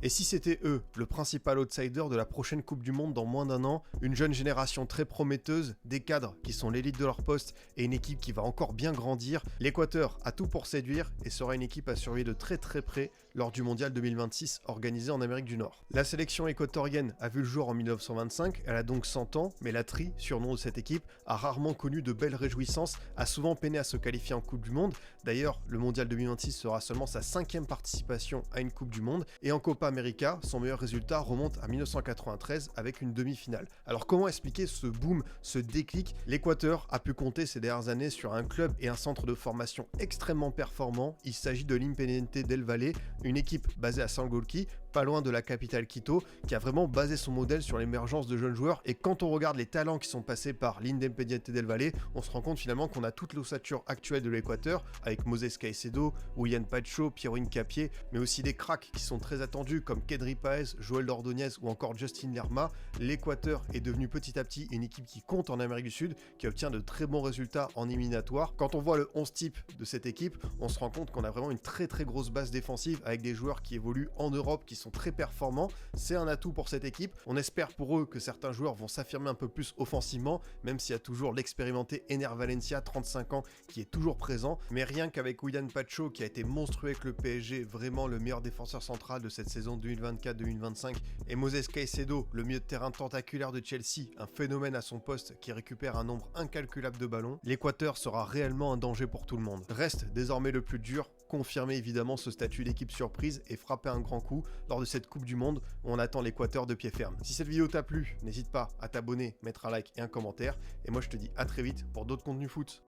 Et si c'était eux, le principal outsider de la prochaine Coupe du Monde dans moins d'un an, une jeune génération très prometteuse, des cadres qui sont l'élite de leur poste et une équipe qui va encore bien grandir, l'Équateur a tout pour séduire et sera une équipe à surveiller de très très près lors du Mondial 2026 organisé en Amérique du Nord. La sélection équatorienne a vu le jour en 1925, elle a donc 100 ans, mais la Tri, surnom de cette équipe, a rarement connu de belles réjouissances, a souvent peiné à se qualifier en Coupe du Monde. D'ailleurs, le Mondial 2026 sera seulement sa 5e participation à une Coupe du Monde, et en Copa América, son meilleur résultat remonte à 1993 avec une demi-finale. Alors comment expliquer ce boom, ce déclic? L'Équateur a pu compter ces dernières années sur un club et un centre de formation extrêmement performants. Il s'agit de l'Independiente del Valle, une équipe basée à Sangolquí, pas loin de la capitale Quito, qui a vraiment basé son modèle sur l'émergence de jeunes joueurs. Et quand on regarde les talents qui sont passés par l'Independiente del Valle, on se rend compte finalement qu'on a toute l'ossature actuelle de l'Équateur, avec Moses Caicedo, Willian Pacho, Piero Hincapié, mais aussi des cracks qui sont très attendus comme Kedri Páez, Joel Ordóñez ou encore Justin Lerma. L'Équateur est devenu petit à petit une équipe qui compte en Amérique du Sud, qui obtient de très bons résultats en éliminatoire. Quand on voit le 11 type de cette équipe, on se rend compte qu'on a vraiment une très très grosse base défensive avec des joueurs qui évoluent en Europe, qui sont très performants. C'est un atout pour cette équipe. On espère pour eux que certains joueurs vont s'affirmer un peu plus offensivement, même s'il y a toujours l'expérimenté Ener Valencia, 35 ans, qui est toujours présent. Mais rien qu'avec Willian Pacho, qui a été monstrueux avec le PSG, vraiment le meilleur défenseur central de cette saison 2024-2025, et Moses Caicedo, le milieu de terrain tentaculaire de Chelsea, un phénomène à son poste qui récupère un nombre incalculable de ballons, l'Équateur sera réellement un danger pour tout le monde. Reste désormais le plus dur, confirmer évidemment ce statut d'équipe surprise et frapper un grand coup lors de cette Coupe du Monde où on attend l'Équateur de pied ferme. Si cette vidéo t'a plu, n'hésite pas à t'abonner, mettre un like et un commentaire, et moi je te dis à très vite pour d'autres contenus foot.